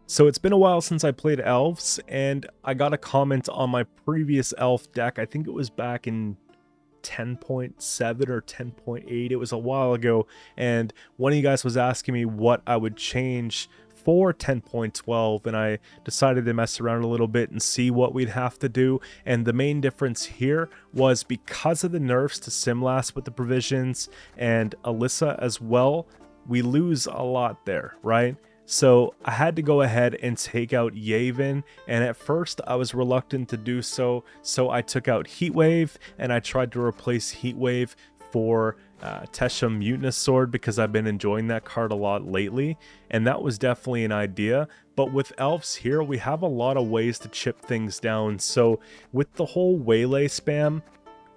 So it's been a while since I played Elves, and I got a comment on my previous Elf deck. I think it was back in 10.7 or 10.8. It was a while ago, and one of you guys was asking me what I would change for 10.12, and I decided to mess around a little bit and see what we'd have to do. And the main difference here was because of the nerfs to Simlas with the provisions and Alyssa as well, we lose a lot there, right? So I had to go ahead and take out Yaevinn, and at first I was reluctant to do so, so I took out Heatwave, and I tried to replace Heatwave for Tesha Mutinous Sword because I've been enjoying that card a lot lately, and that was definitely an idea. But with Elves here, we have a lot of ways to chip things down, so with the whole Waylay spam,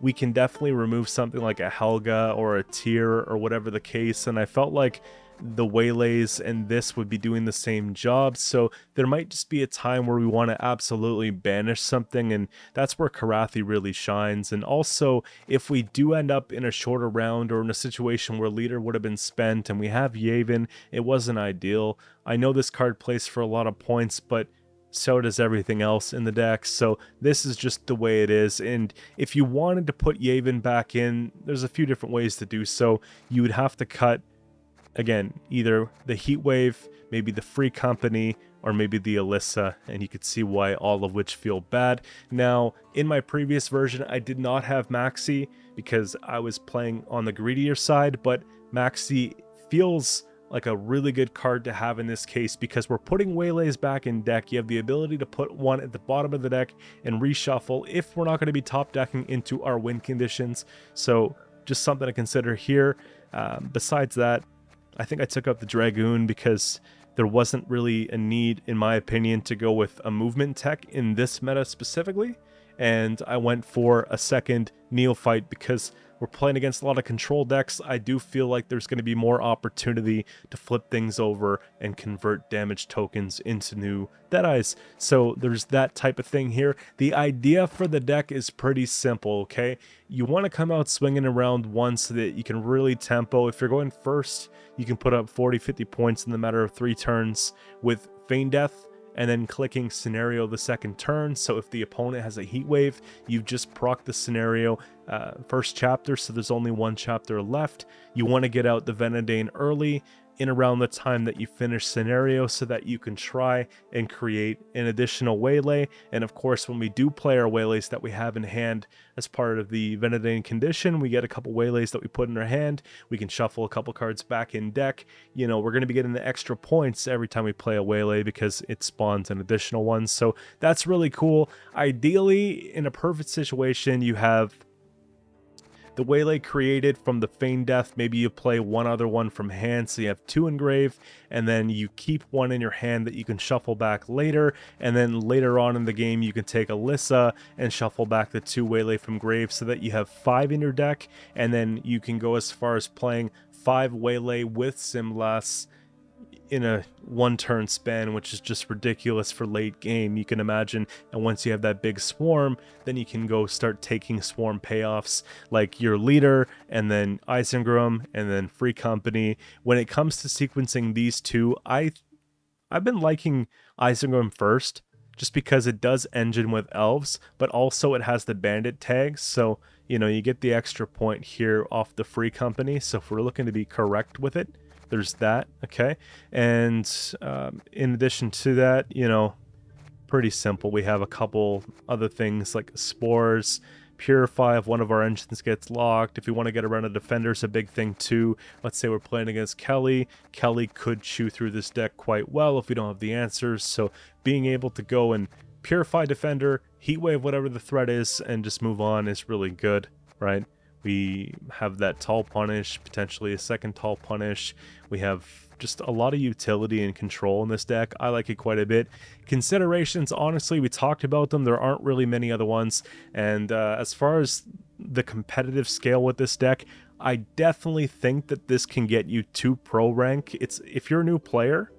we can definitely remove something like a Helga or a Tyr or whatever the case, and I felt like the Waylays and this would be doing the same job, so there might just be a time where we want to absolutely banish something, and that's where Karathi really shines. And also, if we do end up in a shorter round or in a situation where leader would have been spent and we have Yaevinn, it wasn't ideal. I know this card plays for a lot of points, but so does everything else in the deck, so this is just the way it is. And if you wanted to put Yaevinn back in, there's a few different ways to do so. You would have to cut, again, either the Heatwave, maybe the Free Company, or maybe the Alyssa, and you could see why all of which feel bad. Now, in my previous version, I did not have Maxi because I was playing on the greedier side, but Maxi feels like a really good card to have in this case because we're putting Waylays back in deck. You have the ability to put one at the bottom of the deck and reshuffle if we're not going to be top decking into our win conditions. So just something to consider here. Besides that, I think I took out the Dragoon because there wasn't really a need, in my opinion, to go with a movement tech in this meta specifically. And I went for a second Neophyte because we're playing against a lot of control decks. I do feel like there's going to be more opportunity to flip things over and convert damage tokens into new Deadeyes. So there's that type of thing here. The idea for the deck is pretty simple, okay? You want to come out swinging around one so that you can really tempo. If you're going first, you can put up 40-50 points in the matter of 3 turns with Feign Death, and then clicking Scenario the second turn. So if the opponent has a Heat Wave, you've just proc the Scenario first chapter, so there's only one chapter left. You want to get out the Venedane early, in around the time that you finish Scenario, so that you can try and create an additional Waylay. And of course, when we do play our Waylays that we have in hand as part of the Venedane condition, we get a couple Waylays that we put in our hand. We can shuffle a couple cards back in deck. You know, we're going to be getting the extra points every time we play a Waylay because it spawns an additional one. So that's really cool. Ideally, in a perfect situation, you have the Waylay created from the Feign Death. Maybe you play one other one from hand, so you have 2 engraved, and then you keep one in your hand that you can shuffle back later, and then later on in the game you can take Alyssa and shuffle back the 2 Waylay from grave so that you have 5 in your deck, and then you can go as far as playing 5 Waylay with Simlas in a 1-turn span, which is just ridiculous for late game, you can imagine. And once you have that big swarm, then you can go start taking swarm payoffs like your leader, and then Isengrim, and then Free Company. When it comes to sequencing these two, I've been liking Isengrim first, just because it does engine with elves, but also it has the bandit tags, so you know, you get the extra point here off the Free Company. So if we're looking to be correct with it, there's that, okay? And in addition to that, you know, pretty simple. We have a couple other things like spores, purify if one of our engines gets locked. If we want to get around a defender, is a big thing too. Let's say we're playing against Kelly. Kelly could chew through this deck quite well if we don't have the answers. So being able to go and purify defender, heatwave whatever the threat is, and just move on is really good, right? We have that tall punish, potentially a second tall punish. We have just a lot of utility and control in this deck. I like it quite a bit. Considerations, honestly, we talked about them. There aren't really many other ones. And as far as the competitive scale with this deck, I definitely think that this can get you to pro rank. If you're a new player,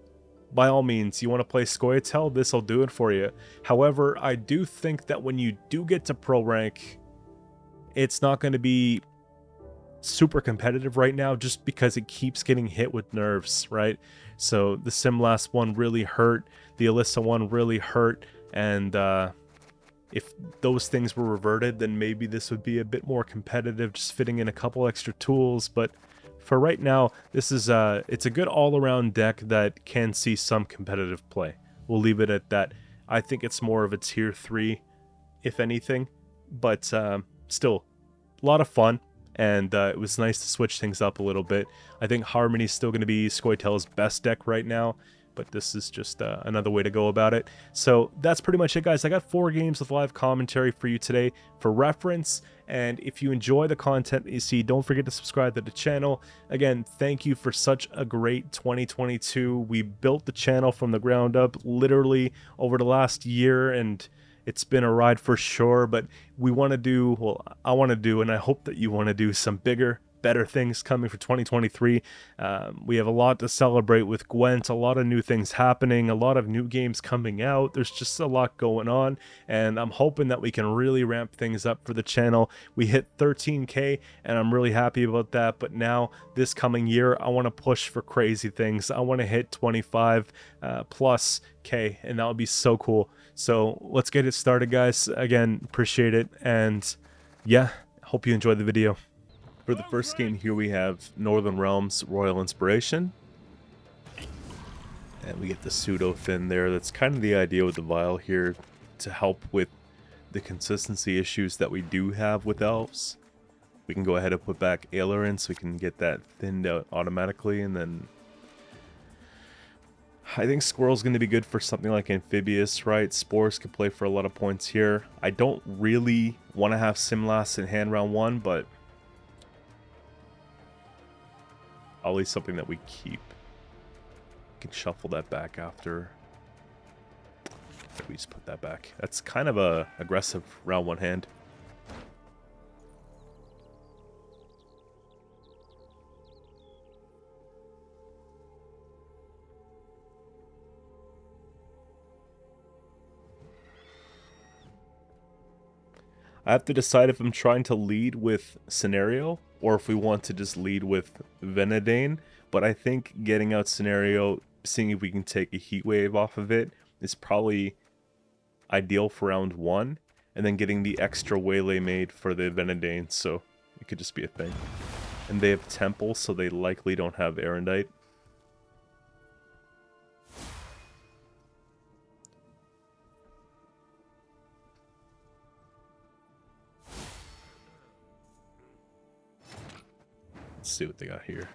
by all means, you want to play Scoia'tael, this will do it for you. However, I do think that when you do get to pro rank, it's not going to be super competitive right now just because it keeps getting hit with nerfs, right? So the Simlast one really hurt, the Alyssa one really hurt, and if those things were reverted, then maybe this would be a bit more competitive, just fitting in a couple extra tools. But for right now, this is it's a good all-around deck that can see some competitive play. We'll leave it at that. I think it's more of a tier 3, if anything, but still a lot of fun, and it was nice to switch things up a little bit. I think Harmony's still going to be Scoia'tael's best deck right now, but this is just another way to go about it. So that's pretty much it, guys. I got 4 games with live commentary for you today for reference, and if you enjoy the content that you see, don't forget to subscribe to the channel. Again, thank you for such a great 2022. We built the channel from the ground up literally over the last year, and it's been a ride for sure, but we want to do, well, I want to do, and I hope that you want to do some bigger, better things coming for 2023. We have a lot to celebrate with Gwent, a lot of new things happening, a lot of new games coming out. There's just a lot going on, and I'm hoping that we can really ramp things up for the channel. We hit 13K, and I'm really happy about that, but now this coming year, I want to push for crazy things. I want to hit 25 plus K, and that would be so cool. So let's get it started, guys. Again, appreciate it, and yeah, hope you enjoyed the video. For the first game here, we have Northern Realms Royal Inspiration. And we get the pseudo fin there. That's kind of the idea with the vial here, to help with the consistency issues that we do have with elves. We can go ahead and put back Ailer in so we can get that thinned out automatically, and then I think Squirrel's going to be good for something like Amphibious, right? Spores could play for a lot of points here. I don't really want to have Simlast in hand round 1, but always something that we keep. We can shuffle that back after. We just put that back. That's kind of a aggressive round 1 hand. I have to decide if I'm trying to lead with Scenario or if we want to just lead with Venedane, but I think getting out Scenario, seeing if we can take a Heat Wave off of it, is probably ideal for round 1, and then getting the extra Waylay made for the Venedane, so it could just be a thing. And they have Temple, so they likely don't have Erendite. Let's see what they got here.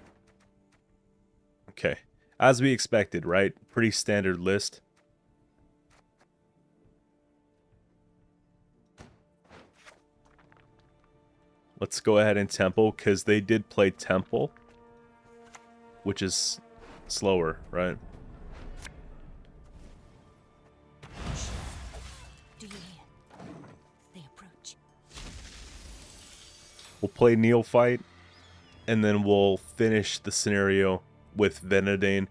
Okay, as we expected, right? Pretty standard list. Let's go ahead and Temple, because they did play Temple, which is slower, right? Do you hear? They approach. We'll play Neophyte, and then we'll finish the scenario with Venedane.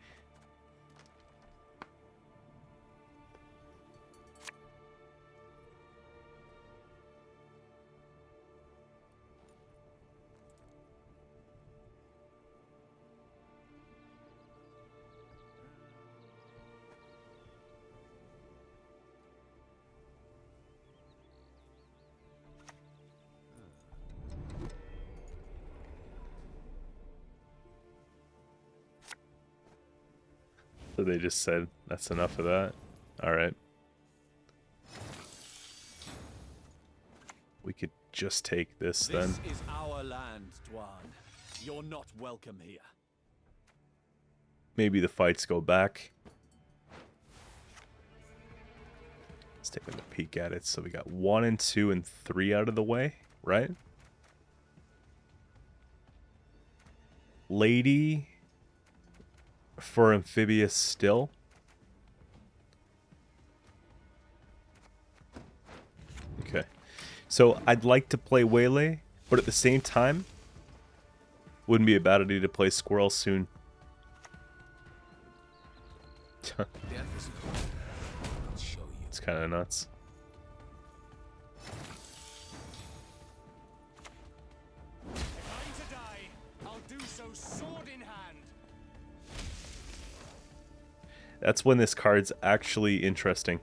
So they just said, that's enough of that. Alright. We could just take this then. This is our land, Dwan. You're not welcome here. Maybe the fights go back. Let's take a peek at it. So we got 1 and 2 and 3 out of the way, right? Lady for Amphibious still. Okay. So I'd like to play Waylay, but at the same time, wouldn't be a bad idea to play Squirrel soon. It's kind of nuts. That's when this card's actually interesting.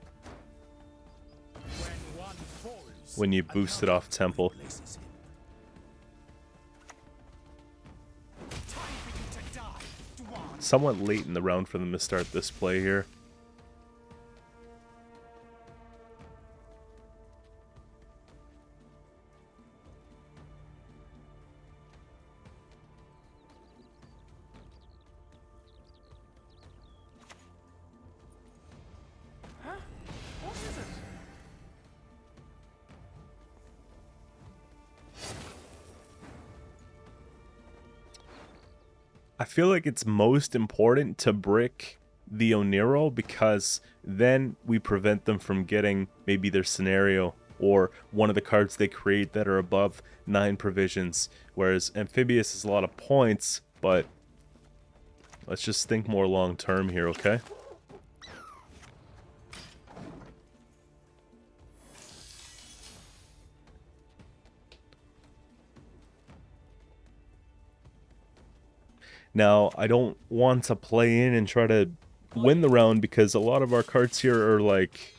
When you boost it off Temple. Somewhat late in the round for them to start this play here. I feel like it's most important to brick the Oniro because then we prevent them from getting maybe their scenario or one of the cards they create that are above 9 provisions. Whereas Amphibious is a lot of points, but let's just think more long term here, okay? Now, I don't want to play in and try to win the round because a lot of our cards here are like...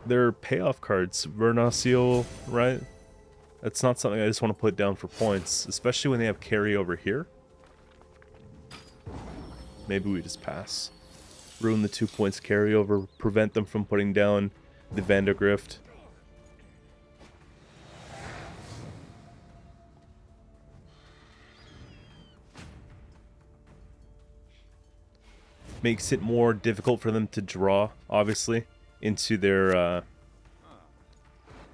they're payoff cards. Vernaciel, right? That's not something I just want to put down for points, especially when they have carryover here. Maybe we just pass. Ruin the 2 points carryover, prevent them from putting down the Vandergrift. Makes it more difficult for them to draw, obviously, into their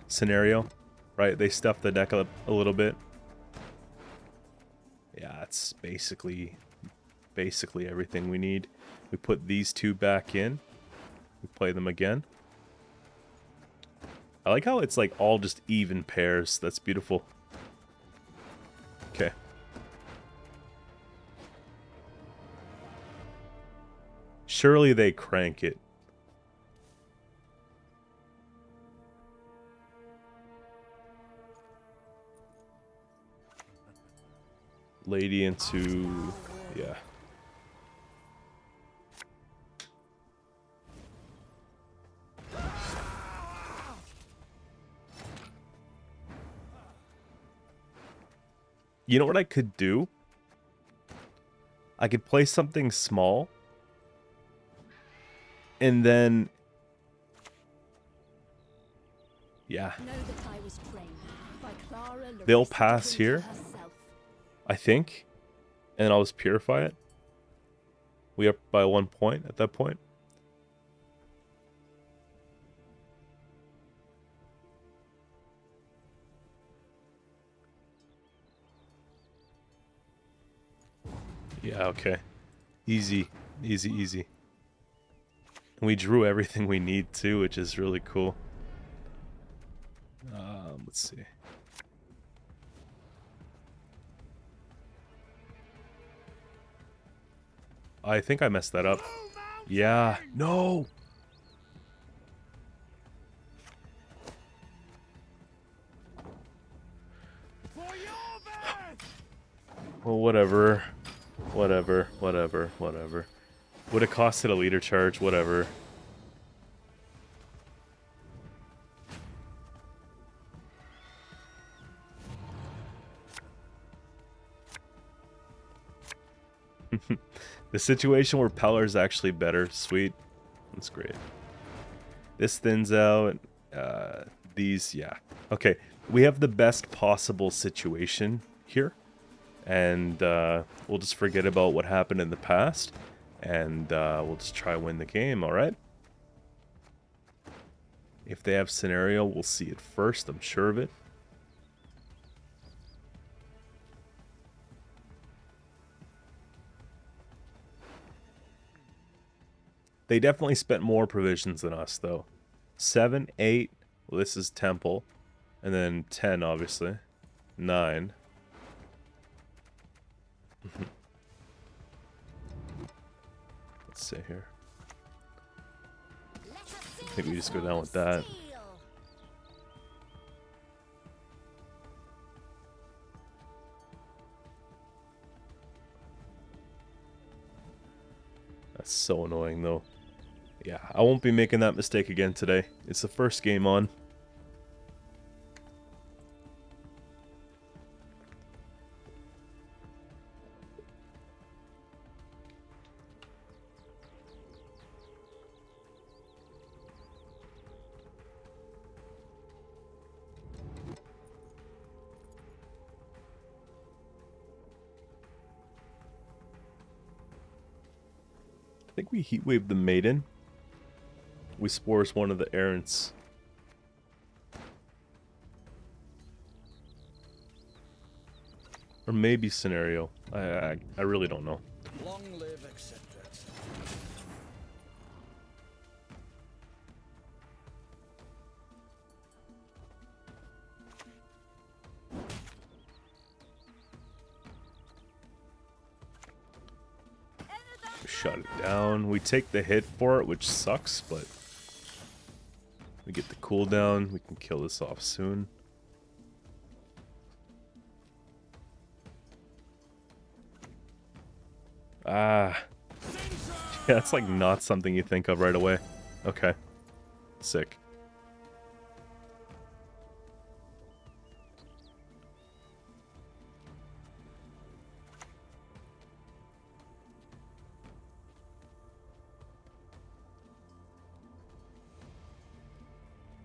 scenario, right? They stuff the deck up a little bit. Yeah, that's basically everything we need. We put these 2 back in. We play them again. I like how it's like all just even pairs. That's beautiful. Okay. Surely they crank it. Lady into... yeah. You know what I could do? I could play something small. And then... yeah. They'll pass here, I think. And I'll just purify it. We up by 1 point at that point. Yeah, okay. Easy. Easy, easy. And we drew everything we need too, which is really cool. Let's see. I think I messed that up. Yeah. No! Well, whatever. Whatever. Whatever. Whatever. Would have costed a leader charge. Whatever. The situation where Peller is actually better. Sweet. That's great. This thins out. These, yeah. Okay, we have the best possible situation here. And we'll just forget about what happened in the past. And we'll just try to win the game, alright? If they have scenario, we'll see it first. I'm sure of it. They definitely spent more provisions than us, though. 7, 8. Well, this is Temple. And then 10, obviously. 9. Let's see here. I think we just go down with that. so annoying though. Yeah, I won't be making that mistake again today. It's the first game on. I think we heatwave the maiden. We spores one of the errants. Or maybe scenario. I really don't know. Long live Qcento. Shut it down. We take the hit for it, which sucks, but we get the cooldown. We can kill this off soon. Ah. Yeah, it's like not something you think of right away. Okay. Sick.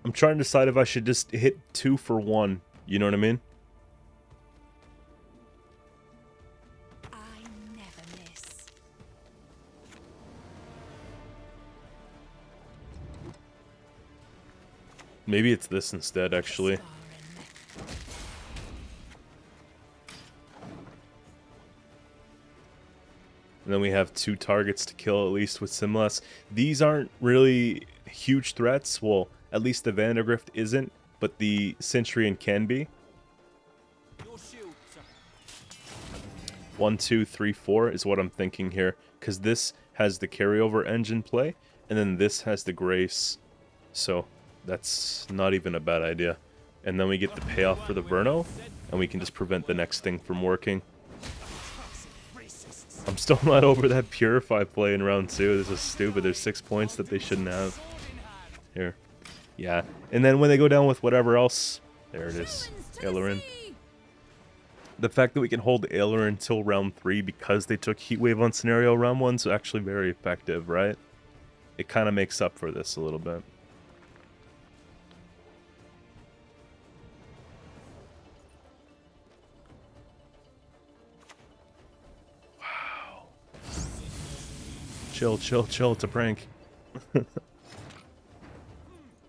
I'm trying to decide if I should just hit 2 for 1. You know what I mean? I never miss. Maybe it's this instead, actually. And then we have 2 targets to kill at least with Simlas. These aren't really huge threats. Well, at least the Vandergrift isn't, but the Centurion can be. 1, 2, 3, 4 is what I'm thinking here, because this has the carryover engine play, and then this has the Grace. So that's not even a bad idea. And then we get the payoff for the Verno, and we can just prevent the next thing from working. I'm still not over that Purify play in round 2. This is stupid. There's 6 points that they shouldn't have. Here. Yeah. And then when they go down with whatever else, there it is. Aileron. The fact that we can hold Aileron until round 3 because they took Heatwave on scenario round 1 is actually very effective, right? It kind of makes up for this a little bit. Wow. Chill, chill, chill. It's a prank.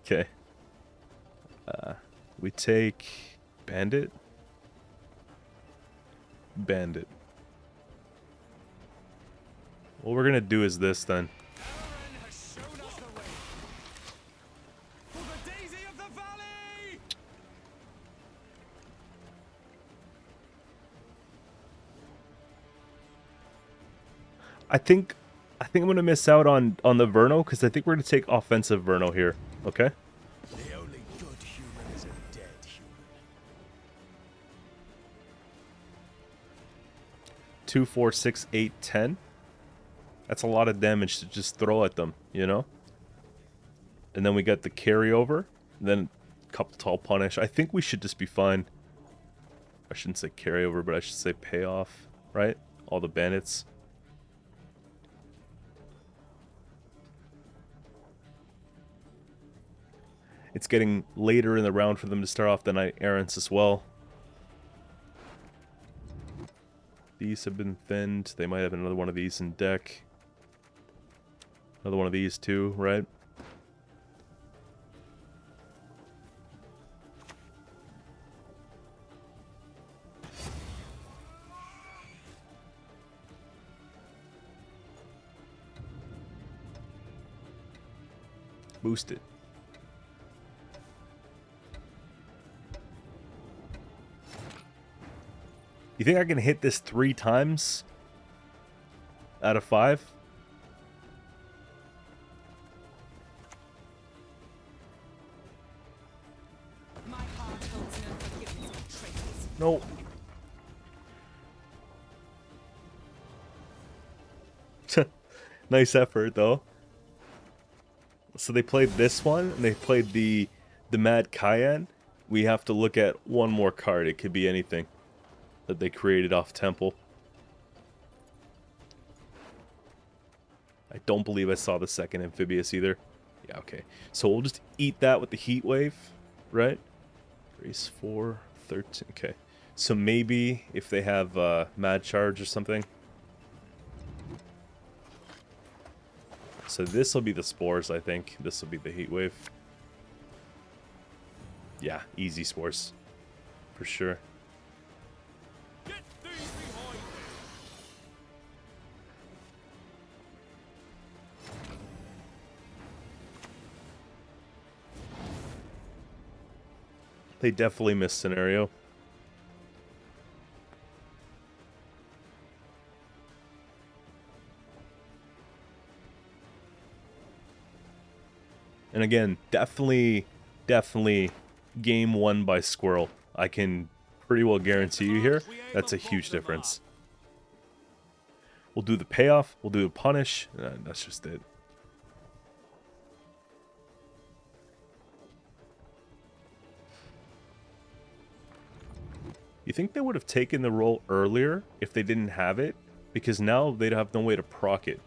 Okay. We take Bandit. Bandit. What we're gonna do is this then. I think I'm gonna miss out on the Verno because I think we're gonna take offensive Verno here. Okay. The only good human is a dead human. 2, 4, 6, 8, 10. That's a lot of damage to just throw at them, you know? And then we got the carryover. Then a couple tall punish. I think we should just be fine. I shouldn't say carryover, but I should say payoff, right? All the bandits. It's getting later in the round for them to start off the Knight Errants as well. These have been thinned. They might have another one of these in deck. Another one of these too, right? Boost it. You think I can hit this 3 times out of 5? My heart holds no forgiveness for traitors. No. Nice effort, though. So they played this one, and they played the Mad Cayenne. We have to look at one more card. It could be anything that they created off Temple. I don't believe I saw the second amphibious either. Yeah, okay. So we'll just eat that with the heat wave, right? Race 4, 13. Okay. So maybe if they have Mad Charge or something. So this will be the spores, I think. This will be the heat wave. Yeah, easy spores. For sure. Get thee behind me. They definitely missed scenario. And again, definitely game won by Squirrel. I can pretty well guarantee you here, that's a huge difference. We'll do the payoff, we'll do the punish, and that's just it. You think they would have taken the roll earlier if they didn't have it? Because now they'd have no way to proc it.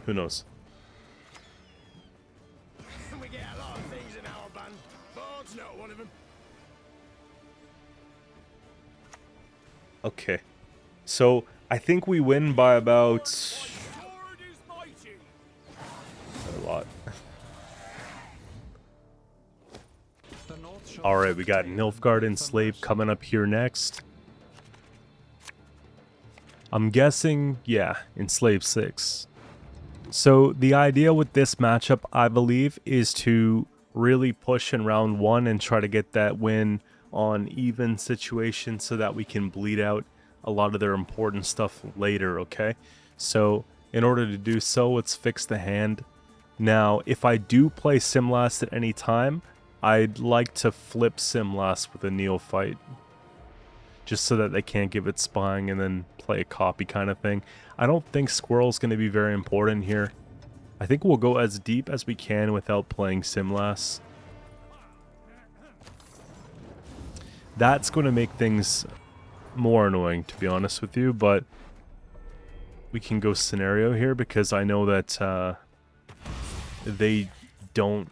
Who knows? We get a lot of things in our band. Bard's not one of them. Okay. So, I think we win by about Sword is mighty. a lot. Alright, we got Nilfgaard and Enslave coming up here next. I'm guessing, yeah, Enslave 6. So the idea with this matchup, I believe, is to really push in round 1 and try to get that win on even situations so that we can bleed out a lot of their important stuff later, okay? So in order to do so, let's fix the hand. Now, if I do play Simlast at any time, I'd like to flip Simlast with a Neophyte. Just so that they can't give it spying and then play a copy kind of thing. I don't think Squirrel's going to be very important here. I think we'll go as deep as we can without playing Simlast. That's going to make things more annoying, to be honest with you, but we can go scenario here because I know that they don't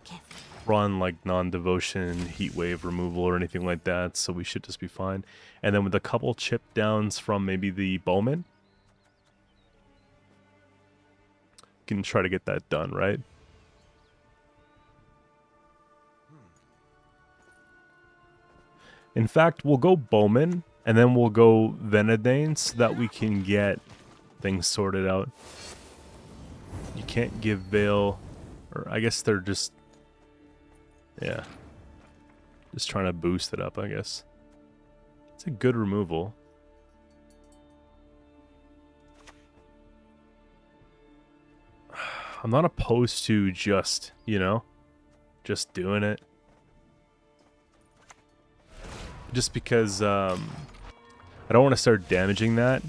run like non-devotion, heat wave removal or anything like that, so we should just be fine. And then with a couple chip downs from maybe the bowman, can try to get that done, right? In fact, we'll go bowman and then we'll go Venedane so that we can get things sorted out. You can't give Veil, or I guess they're just, yeah, just trying to boost it up, I guess. It's a good removal. I'm not opposed to just, you know, just doing it. Just because I don't want to start damaging that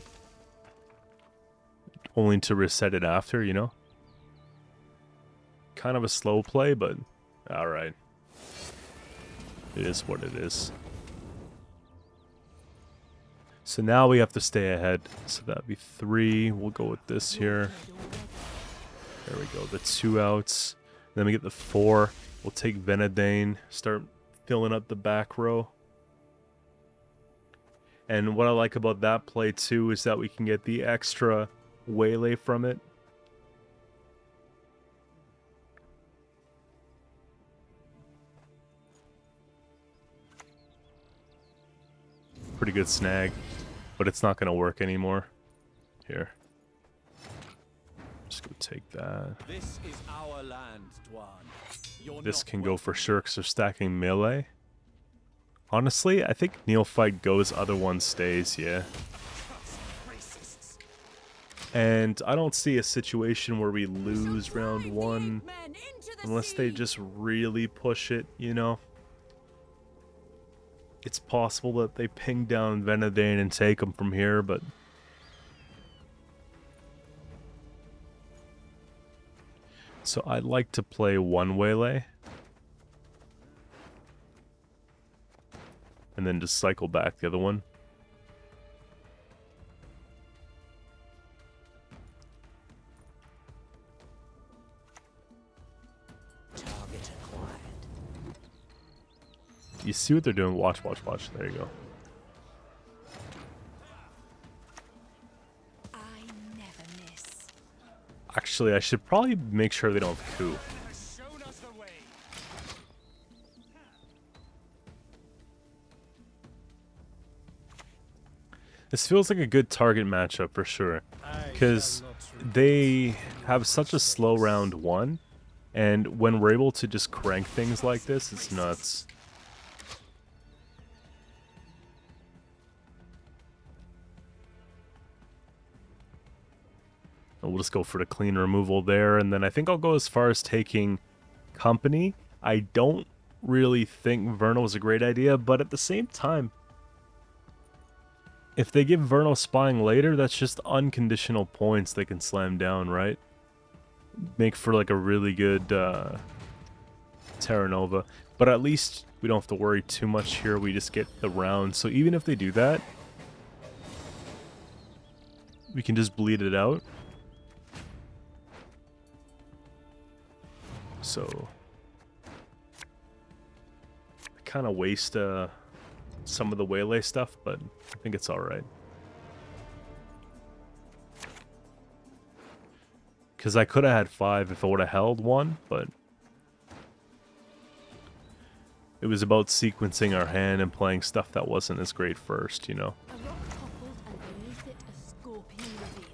only to reset it after, you know? Kind of a slow play, but alright. It is what it is. So now we have to stay ahead. So that'd be 3. We'll go with this here. There we go, the 2 outs. Then we get the 4. We'll take Venedane, start filling up the back row. And what I like about that play too is that we can get the extra waylay from it. Pretty good snag, but it's not going to work anymore. Here. Just go take that. This is our land, Dwan. You're This not can go for welcome. sure because they're stacking melee. Honestly, I think Neophyte goes, other one stays, yeah. And I don't see a situation where we lose round 1 unless they just really push it, you know. It's possible that they ping down Venedane and take them from here, but So I'd like to play one waylay. And then just cycle back the other one. Target acquired. You see what they're doing? Watch, watch, watch. There you go. I never miss. Actually, I should probably make sure they don't have coup. This feels like a good target matchup for sure. Because they have such a slow round one. And when we're able to just crank things like this, it's nuts. And we'll just go for the clean removal there. And then I think I'll go as far as taking company. I don't really think Vernal is a great idea, but at the same time, if they give Vernal spying later, that's just unconditional points they can slam down, right? Make for like a really good Terra Nova. But at least we don't have to worry too much here. We just get the round. So even if they do that, we can just bleed it out. So I kind of waste some of the waylay stuff, but I think it's alright. Because I could have had 5 if I would have held 1, but it was about sequencing our hand and playing stuff that wasn't as great first, you know? A rock toppled and beneath it a scorpion revealed.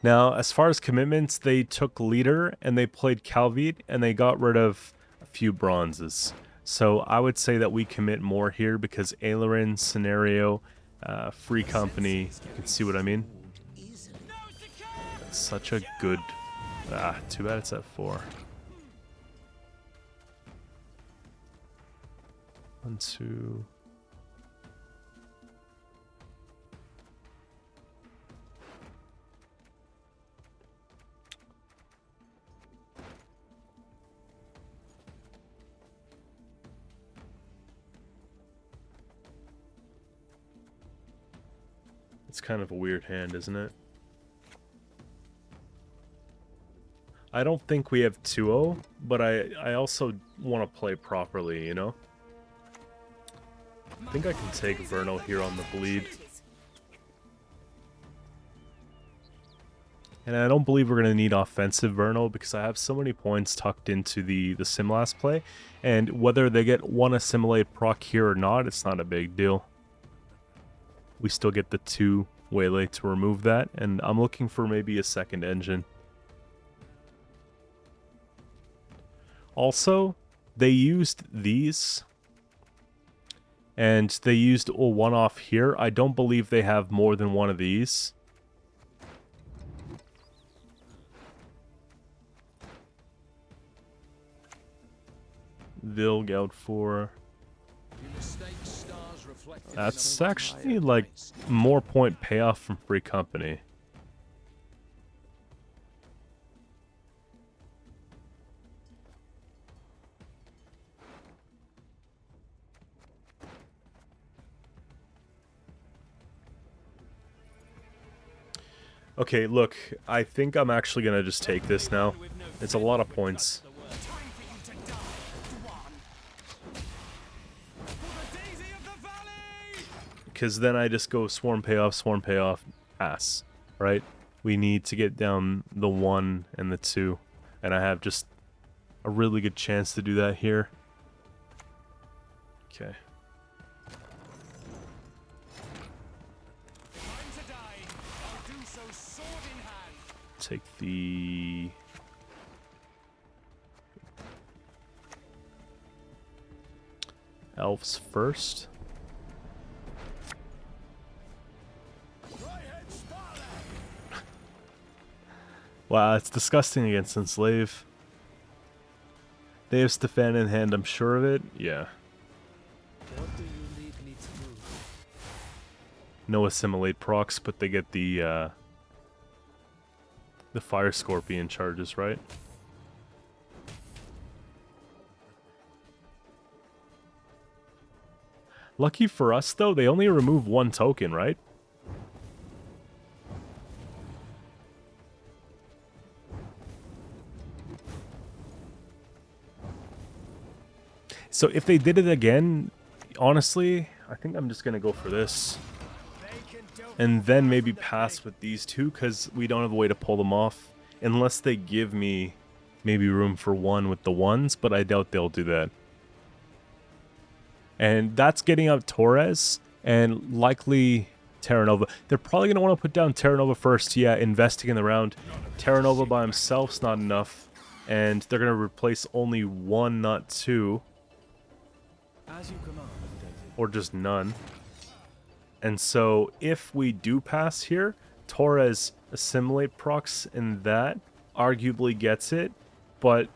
Now, as far as commitments, they took leader and they played Calvite and they got rid of a few bronzes. So I would say that we commit more here because Aileron, Scenario, Free Company, you can see what I mean? That's such a good... too bad it's at 4. 1, 2... It's kind of a weird hand, isn't it? I don't think we have 2-0, but I also want to play properly, you know? I think I can take Vernal here on the bleed. And I don't believe we're going to need offensive Vernal because I have so many points tucked into the Simlast play. And whether they get one assimilate proc here or not, it's not a big deal. We still get the 2 waylay to remove that, and I'm looking for maybe a second engine. Also, they used these, and they used a one-off here. I don't believe they have more than one of these. Nilfgaard for... That's actually like more point payoff from Free Company. Okay, look, I think I'm actually gonna just take this now. It's a lot of points. Because then I just go swarm payoff, pass, right? We need to get down the 1 and the 2. And I have just a really good chance to do that here. Okay. Take the... Elves first. Wow, it's disgusting against Enslave. They have Stefan in hand, I'm sure of it. Yeah. no assimilate procs, but they get the fire scorpion charges, right? Lucky for us, though, they only remove one token, right? So if they did it again, honestly, I think I'm just going to go for this. And then maybe pass with these two, because we don't have a way to pull them off. Unless they give me maybe room for one with the ones, but I doubt they'll do that. And that's getting up Torres and likely Terra Nova. They're probably going to want to put down Terra Nova first. Yeah, investing in the round. Terra Nova by himself's not enough. And they're going to replace only one, not two. As you command, Or just none. And so if we do pass here, Torres assimilate procs and that arguably gets it. But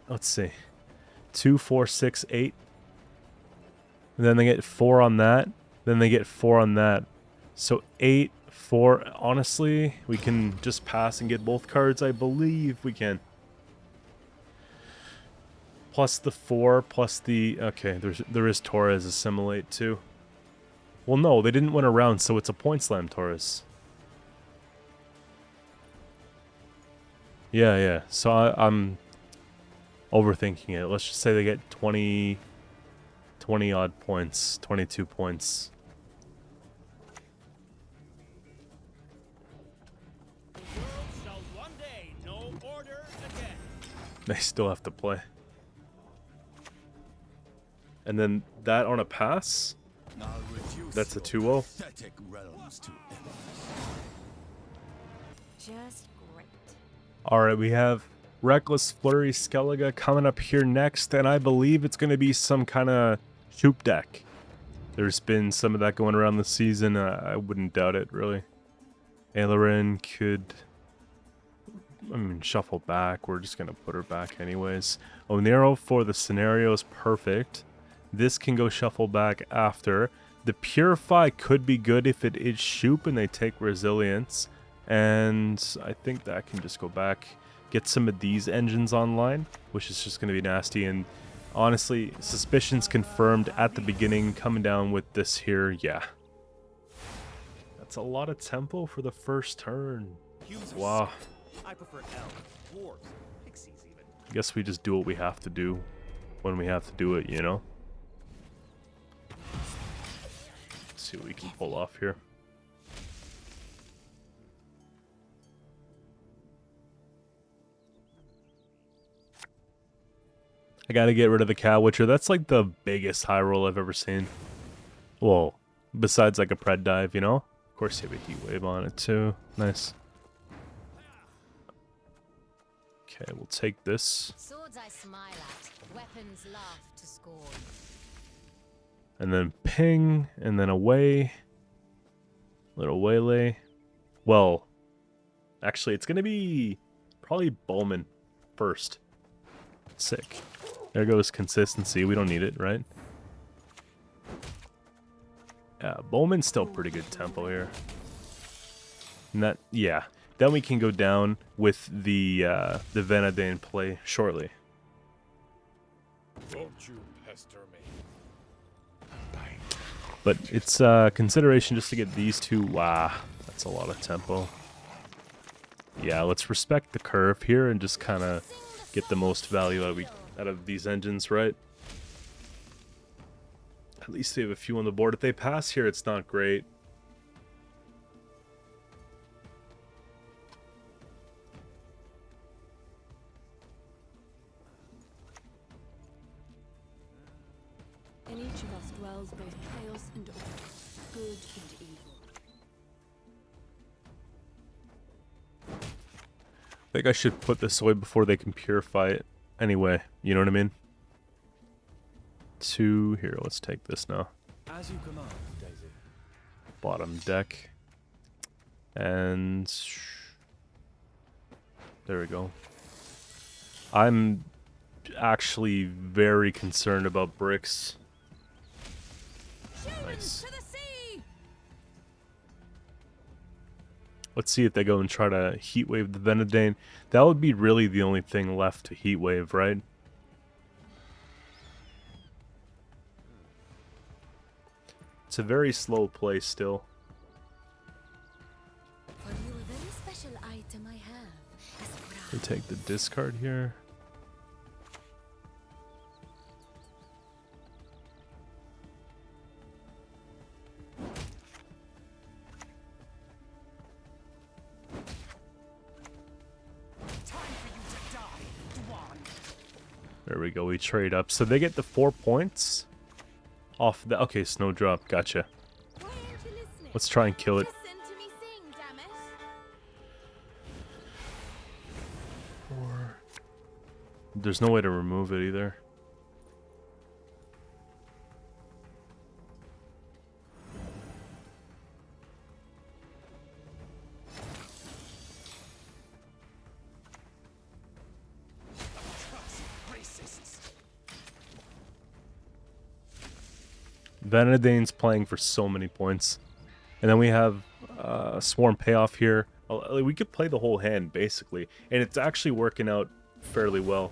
let's see. 2, 4, 6, 8. And then they get 4 on that. Then they get 4 on that. So 8, 4. Honestly, we can just pass and get both cards. I believe we can. Plus the 4, plus the... Okay, there is Torres assimilate too. Well, no, they didn't win a round, so it's a point slam Torres. Yeah. So I'm overthinking it. Let's just say they get 20 odd points, 22 points. the world shall one day know order again. They still have to play. And then that on a pass, I'll reduce that's a your 2-0. pathetic realms to embers. Just great. Alright, we have Reckless, Flurry, Skellige coming up here next, and I believe it's going to be some kind of Shoop deck. There's been some of that going around the season. I wouldn't doubt it, really. Yaevinn could... shuffle back. We're just going to put her back anyways. Onero for the scenario is perfect. This can go shuffle back after. The Purify could be good if it is Shoop and they take Resilience. And I think that can just go back. Get some of these engines online, which is just going to be nasty. And honestly, suspicions confirmed at the beginning. Coming down with this here, yeah. That's a lot of tempo for the first turn. Wow. I prefer elves, dwarves, pixies even. I guess we just do what we have to do when we have to do it, you know? Let's see what we can pull off here. I gotta get rid of the Cow Witcher. That's like the biggest high roll I've ever seen. Whoa. Besides like a Pred Dive, you know? Of course you have a Heat Wave on it too. Nice. Okay, we'll take this. Swords I smile at, weapons laugh to scorn. And then ping, and then away. Little waylay. Well, actually, it's going to be probably Bowman first. Sick. There goes consistency. We don't need it, right? Yeah, Bowman's still pretty good tempo here. And that, yeah. Then we can go down with the Vanadane play shortly. Don't you pester me. But it's consideration just to get these two. Wow, that's a lot of tempo. Yeah, let's respect the curve here and just kind of get the most value out of these engines, right? At least they have a few on the board. If they pass here, it's not great. In each of us dwells both chaos and order, good and evil. I think I should put this away before they can purify it. Anyway, you know what I mean? 2 here. Let's take this now. As you command, Daisy. Bottom deck. And there we go. I'm actually very concerned about bricks. Nice. To the sea! Let's see if they go and try to Heatwave the Venedane. That would be really the only thing left to Heatwave, right? It's a very slow play still. For you, a very special item I have. We take the discard here. There we go, we trade up. So they get the 4 points off the... Okay, Snowdrop, gotcha. Why aren't you listening? Let's try and kill it. Listen to me sing, damn it. There's no way to remove it either. Venedane's playing for so many points. And then we have Swarm Payoff here. We could play the whole hand, basically. And it's actually working out fairly well.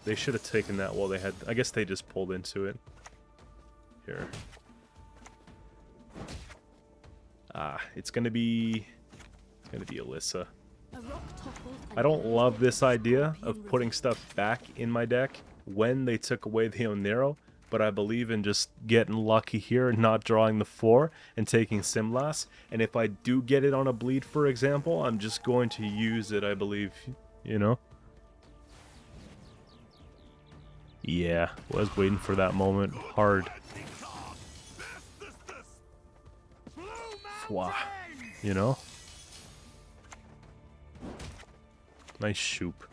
They should have taken that while they had... I guess they just pulled into it. Here. It's gonna be... It's gonna be Alyssa. A rock toppled and I don't love this idea European of putting stuff back in my deck when they took away the Onero, but I believe in just getting lucky here and not drawing the 4 and taking Simlas. And if I do get it on a bleed, for example, I'm just going to use it, I believe, you know? Yeah, was waiting for that moment hard. Fwah, you know? Nice shoop.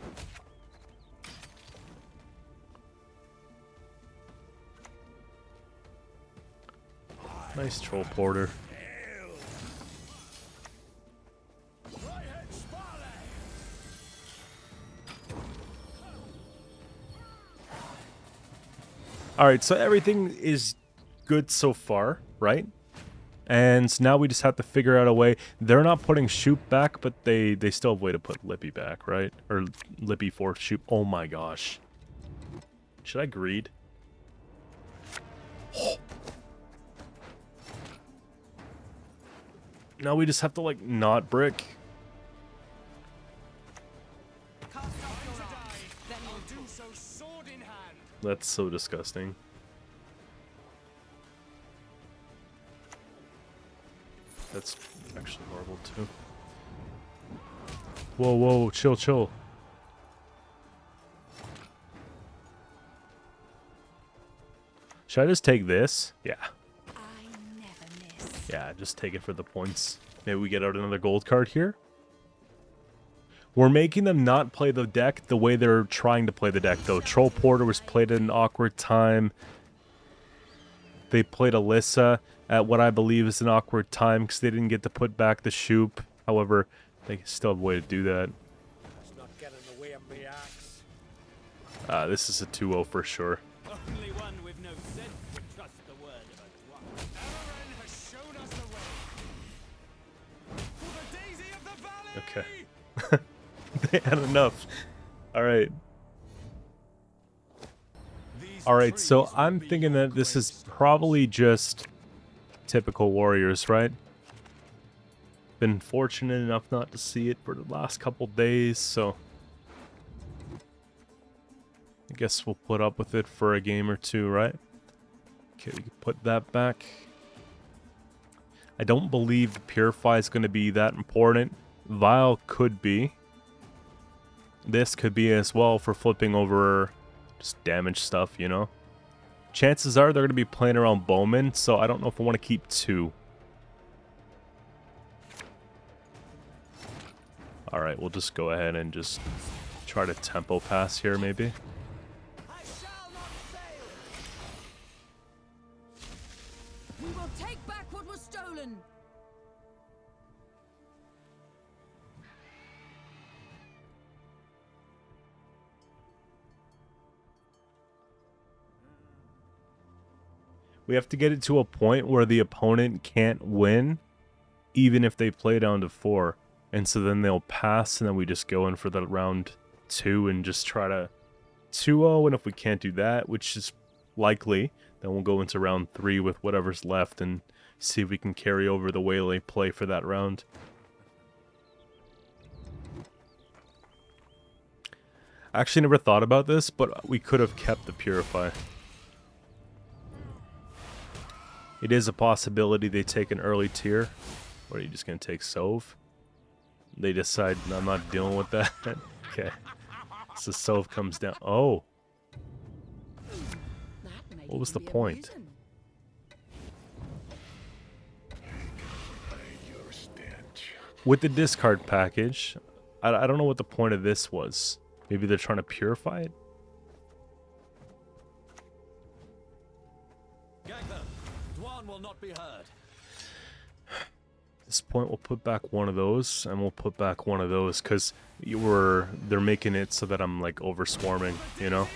Nice Troll Porter. Alright, so everything is good so far, right? And now we just have to figure out a way. They're not putting Shoop back, but they still have a way to put Lippy back, right? Or Lippy for Shoop. Oh my gosh. Should I greed? Oh. Now we just have to, like, not brick. That's so disgusting. That's actually horrible too. Whoa, whoa, chill, chill. Should I just take this? Yeah. I never miss. Yeah, just take it for the points. Maybe we get out another gold card here. We're making them not play the deck the way they're trying to play the deck, though. Troll Porter was played at an awkward time. They played Alyssa at what I believe is an awkward time because they didn't get to put back the Shoop. However, they still have a way to do that. This is a 2-0 for sure. Only one with no sense would trust the word of a dwarf. Yaevinn has shown us the way. For the daisy of the valley! Okay. They had enough. Alright. Alright, so I'm thinking that this is probably just typical warriors, right? Been fortunate enough not to see it for the last couple days, so I guess we'll put up with it for a game or two, right? Okay, we can put that back. I don't believe the Purify is going to be that important. Vial could be. This could be as well for flipping over just damage stuff, you know? Chances are they're going to be playing around Bowman, so I don't know if I want to keep 2. Alright, we'll just go ahead and just try to tempo pass here, maybe. I shall not fail! We will take back what was stolen. We have to get it to a point where the opponent can't win even if they play down to 4. And so then they'll pass, and then we just go in for the round 2 and just try to 2-0. And if we can't do that, which is likely, then we'll go into round 3 with whatever's left and see if we can carry over the Waylay play for that round. I actually never thought about this, but we could have kept the Purify. It is a possibility they take an early tier. Or are you just going to take Sove? They decide, I'm not dealing with that. Okay. So Sove comes down. Oh. What was the point? With the discard package, I don't know what the point of this was. Maybe they're trying to purify it? Dwan will not be heard. At this point, we'll put back one of those, and we'll put back one of those, because they're making it so that I'm, like, over-swarming, you know?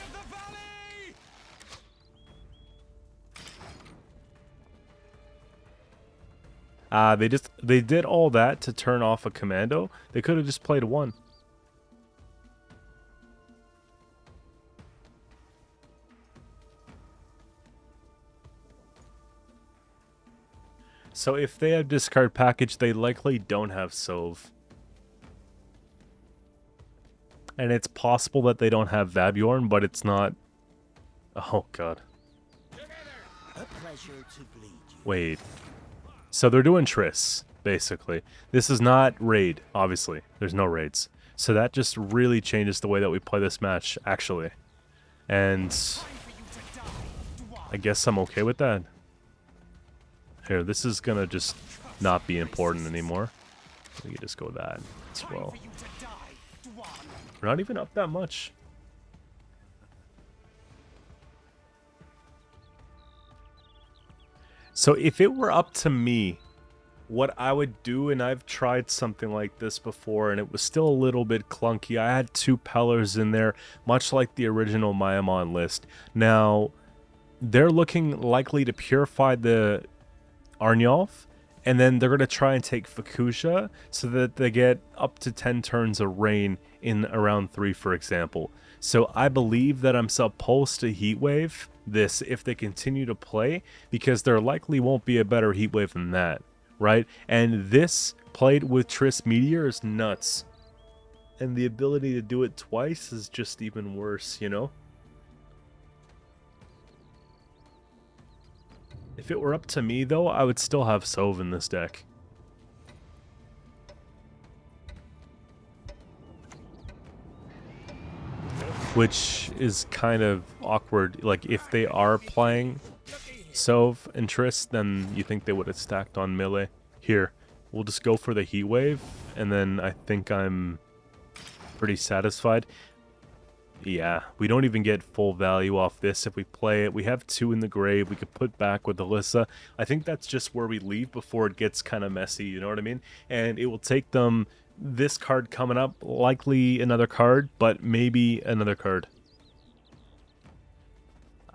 They did all that to turn off a commando. They could have just played 1. So if they have discard package, they likely don't have Sove. And it's possible that they don't have Vabjorn, but it's not... Oh, God. A pleasure to bleed you. Wait. So they're doing Triss, basically. This is not raid, obviously. There's no raids. So that just really changes the way that we play this match, actually. And I guess I'm okay with that. Here, this is gonna just not be important anymore. We can just go that as well. We're not even up that much. So if it were up to me, what I would do, and I've tried something like this before, and it was still a little bit clunky. I had 2 Pellers in there, much like the original Mayamon list. Now, they're looking likely to purify the Arnulf, and then they're going to try and take Fukusha so that they get up to 10 turns of rain in around 3, for example. So I believe that I'm supposed to Heatwave this if they continue to play, because there likely won't be a better Heatwave than that, right? And this played with Triss Meteor is nuts. And the ability to do it twice is just even worse, you know? If it were up to me, though, I would still have Sove in this deck. Which is kind of awkward. Like, if they are playing Sove and Triss, then you think they would have stacked on melee. Here, we'll just go for the Heat Wave, and then I think I'm pretty satisfied. Yeah, we don't even get full value off this if we play it. We have 2 in the grave. We could put back with Alyssa. I think that's just where we leave before it gets kind of messy, you know what I mean? And it will take them this card coming up, likely another card, but maybe another card.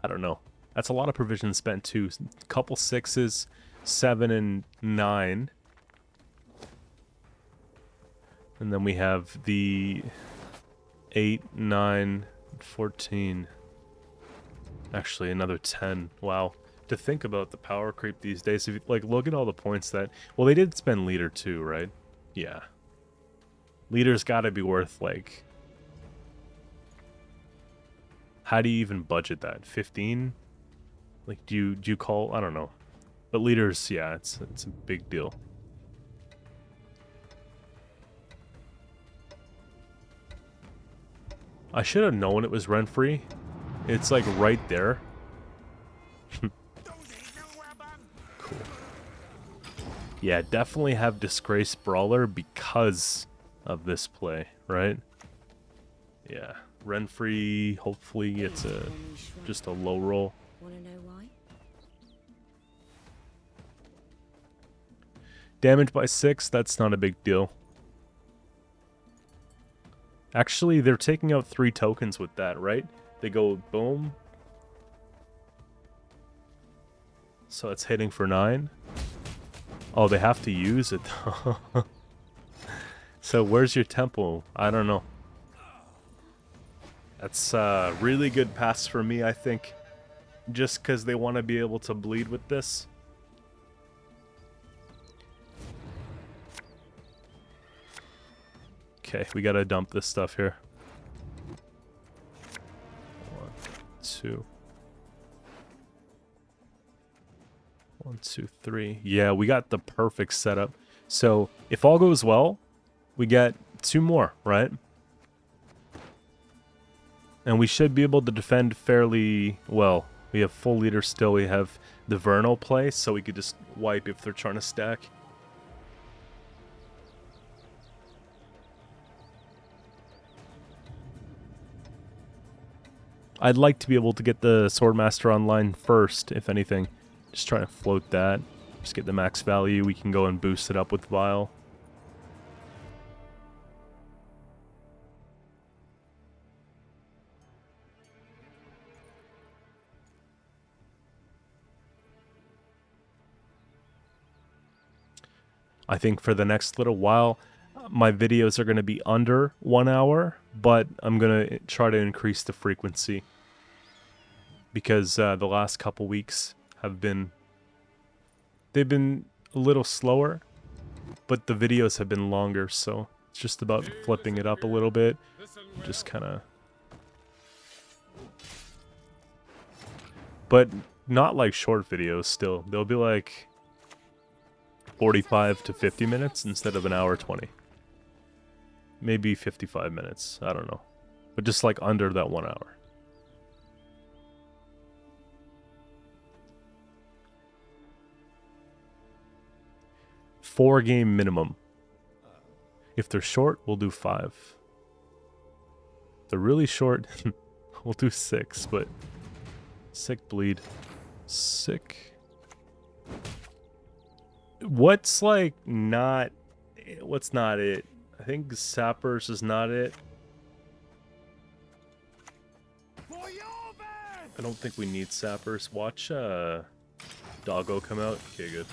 I don't know. That's a lot of provision spent too. A couple 6s, 7 and 9. And then we have the 8, 9, 14. Actually, another 10. Wow. To think about the power creep these days. If you, like, look at all the points that... Well, they did spend leader too, right? Yeah. Leader's got to be worth, like... How do you even budget that? 15? Like, do you call... I don't know. But leaders, yeah, it's a big deal. I should have known it was rent-free. It's like right there. Cool. Yeah, definitely have Disgrace Brawler because of this play, right? Yeah, rent-free. Hopefully it's just a low roll. Wanna know why? Damage by 6, that's not a big deal. Actually, they're taking out 3 tokens with that, right? They go boom. So it's hitting for 9. Oh, they have to use it. So where's your temple? I don't know. That's a really good pass for me, I think. Just because they want to be able to bleed with this. Okay, we gotta dump this stuff here. 1, 2. 1, 2, 3. Yeah, we got the perfect setup. So if all goes well, we get 2 more, right? And we should be able to defend fairly well. We have full leader still. We have the Vernal play, so we could just wipe if they're trying to stack. I'd like to be able to get the Swordmaster online first, if anything. Just trying to float that. Just get the max value. We can go and boost it up with Vile. I think for the next little while, my videos are going to be under 1 hour, but I'm going to try to increase the frequency. Because the last couple weeks have been... They've been a little slower, but the videos have been longer, so it's just about flipping it up a little bit. Just kind of... But not like short videos still. They'll be like 45 to 50 minutes instead of an hour 20. Maybe 55 minutes. I don't know. But just like under that 1 hour. Four game minimum. If they're short, we'll do 5. If they're really short, we'll do 6, but sick bleed. Sick. What's like not... What's not it? I think Sappers is not it. I don't think we need Sappers. Watch Doggo come out. Okay, good.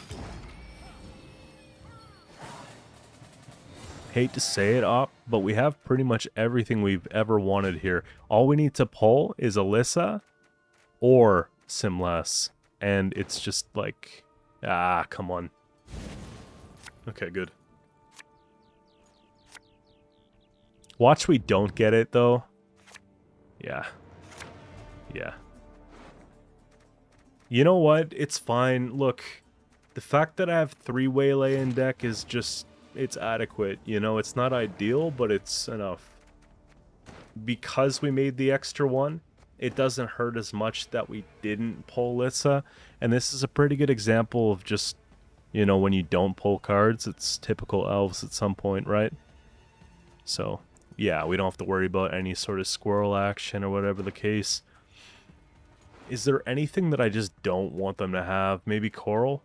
Hate to say it, Op, but we have pretty much everything we've ever wanted here. All we need to pull is Alyssa or Simlas. And it's just like... Ah, come on. Okay, good. Watch we don't get it, though. Yeah. Yeah. You know what? It's fine. Look, the fact that I have 3 Waylay in deck is just... It's adequate. You know, it's not ideal, but it's enough. Because we made the extra one, it doesn't hurt as much that we didn't pull Lissa. And this is a pretty good example of just, you know, when you don't pull cards, it's typical elves at some point, right? So... yeah, we don't have to worry about any sort of squirrel action or whatever the case. Is there anything that I just don't want them to have? Maybe coral?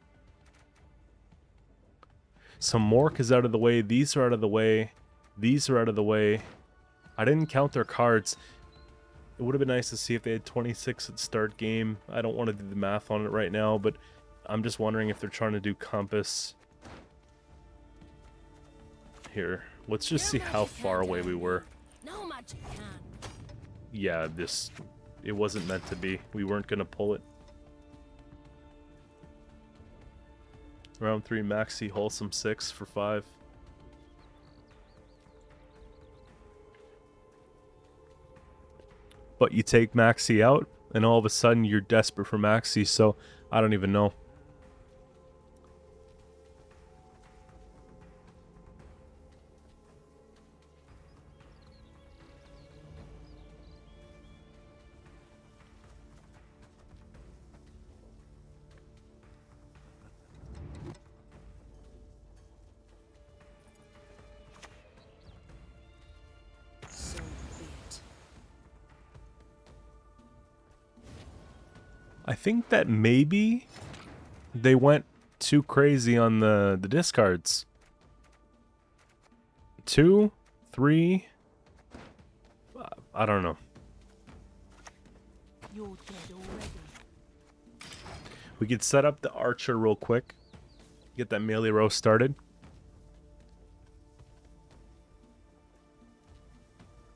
Some Mork is out of the way. These are out of the way. These are out of the way. I didn't count their cards. It would have been nice to see if they had 26 at start game. I don't want to do the math on it right now, but I'm just wondering if they're trying to do compass. Here. Let's just see how far away we were. No magic can. Yeah, it wasn't meant to be. We weren't going to pull it. Round 3 Maxi, wholesome 6 for 5. But you take Maxi out, and all of a sudden you're desperate for Maxi, so I don't even know. I think that maybe they went too crazy on the discards. 2, 3. I don't know. You're dead already. We could set up the archer real quick. Get that melee row started.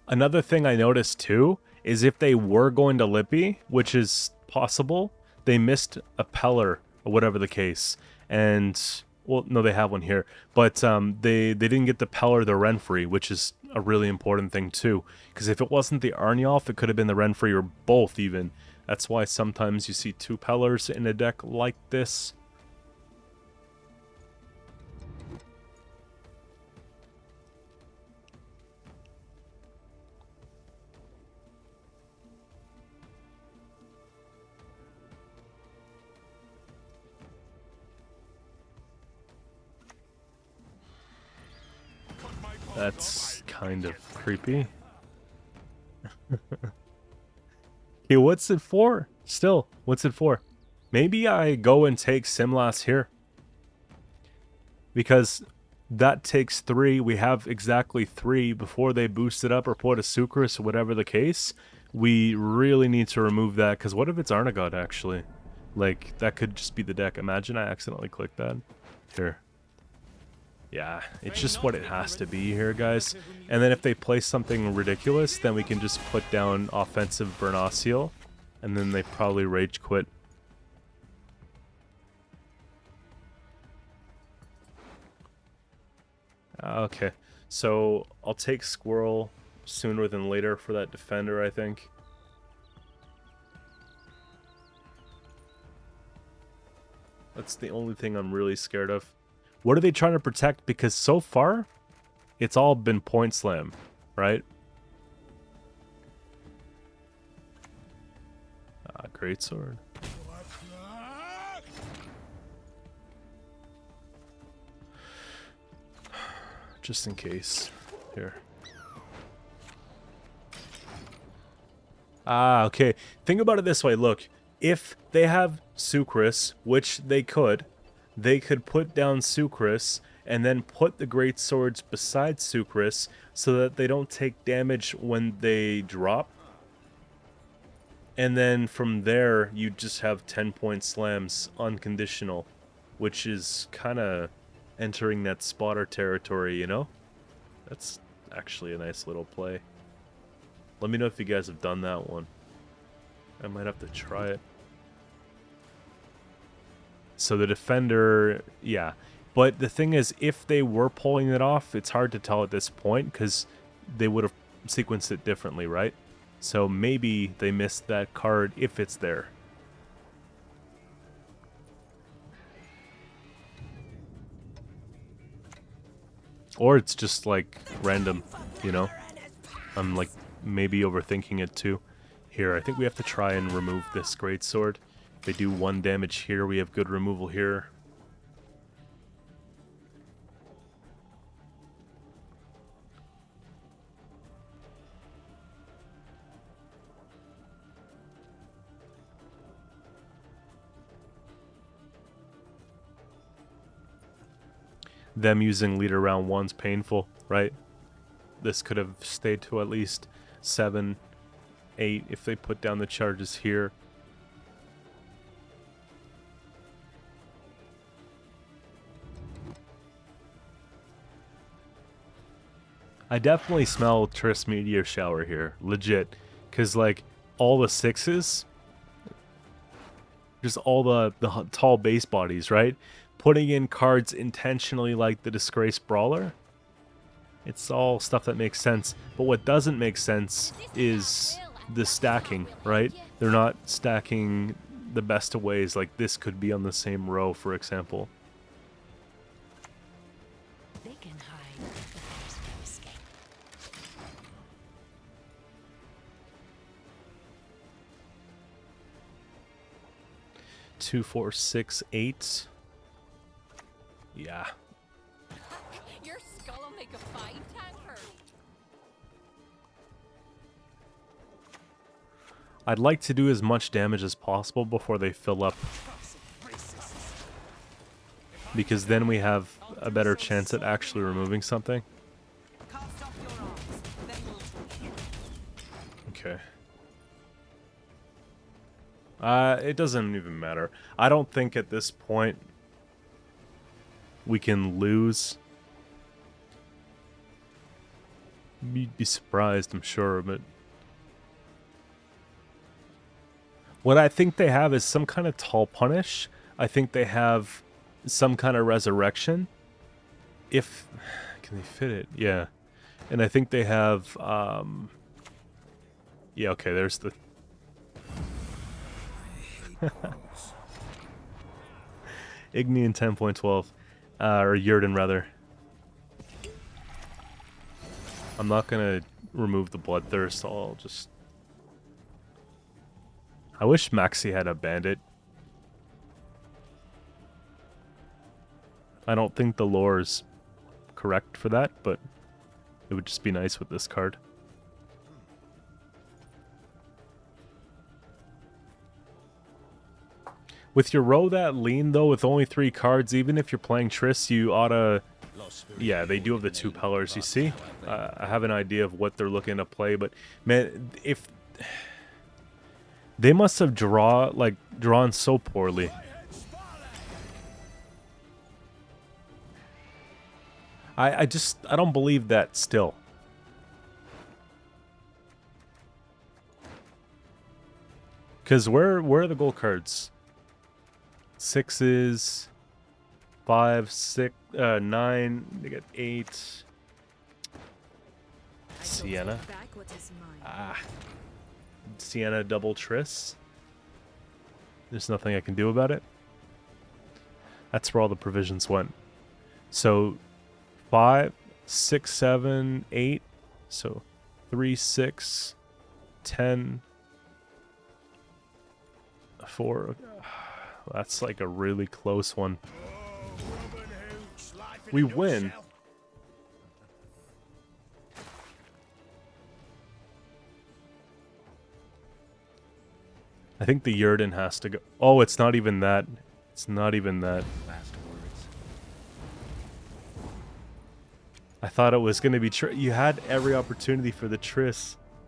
Another thing I noticed too is if they were going to Lippy, which is possible, they missed a Peller or whatever the case. And, well, no, they have one here. But they didn't get the Peller, the Renfrey, which is a really important thing too. Because if it wasn't the Arniolf, it could have been the Renfrey or both even. That's why sometimes you see 2 Pellers in a deck like this. That's kind of creepy. Okay, what's it for? Still, what's it for? Maybe I go and take Simlas here. Because that takes 3. We have exactly 3 before they boost it up or put a Sucrus or whatever the case. We really need to remove that, because what if it's Arnagod actually? Like, that could just be the deck. Imagine I accidentally clicked that. Here. Yeah, it's just what it has to be here, guys. And then if they play something ridiculous, then we can just put down offensive Bernaciel, and then they probably rage quit. Okay, so I'll take Squirrel sooner than later for that defender, I think. That's the only thing I'm really scared of. What are they trying to protect? Because so far, it's all been point slam, right? Great sword. Just in case. Here. Okay. Think about it this way. Look, if they have Sucrus, which they could put down Sucrus and then put the great swords beside Sucrus so that they don't take damage when they drop. And then from there, you just have 10-point slams unconditional, which is kind of entering that spotter territory, you know? That's actually a nice little play. Let me know if you guys have done that one. I might have to try it. So the defender, yeah. But the thing is, if they were pulling it off, it's hard to tell at this point because they would have sequenced it differently, right? So maybe they missed that card if it's there. Or it's just like random, you know? I'm like maybe overthinking it too. Here, I think we have to try and remove this greatsword. If they do 1 damage here, we have good removal here. Them using leader round 1's painful, right? This could have stayed to at least 7, 8 if they put down the charges here. I definitely smell Triss Meteor Shower here, legit. Because, like, all the 6s, just all the tall base bodies, right? Putting in cards intentionally like the Disgraced Brawler, it's all stuff that makes sense. But what doesn't make sense is the stacking, right? They're not stacking the best of ways. Like, this could be on the same row, for example. They can hide, but there's no escape. 2, 4, 6, 8. Yeah. Your skull will make a fine tanker. I'd like to do as much damage as possible before they fill up, because then we have a better chance at actually removing something. Okay. It doesn't even matter. I don't think at this point we can lose. You'd be surprised, I'm sure, but what I think they have is some kind of tall punish. I think they have some kind of resurrection. If can they fit it? Yeah. And I think they have yeah, okay, there's the Ignian 10.12 or Yaevinn rather. I'm not gonna remove the bloodthirst. I'll just. I wish Maxi had a bandit. I don't think the lore is correct for that, but it would just be nice with this card. With your row that lean though, with only 3 cards, even if you're playing Triss, you oughta. Yeah, they do have the 2 pillars, you see? I have an idea of what they're looking to play, but man, if they must have drawn so poorly. I don't believe that still. Cause where are the gold cards? 6s, 5, 6, 9. They got 8. Sienna. Sienna double Triss. There's nothing I can do about it. That's where all the provisions went. So 5, 6, 7, 8. So 3, 6, 10, 4. That's like a really close one. We win. I think the Yaevinn has to go. Oh, it's not even that. It's not even that. Last words. I thought it was going to be you had every opportunity for the Triss.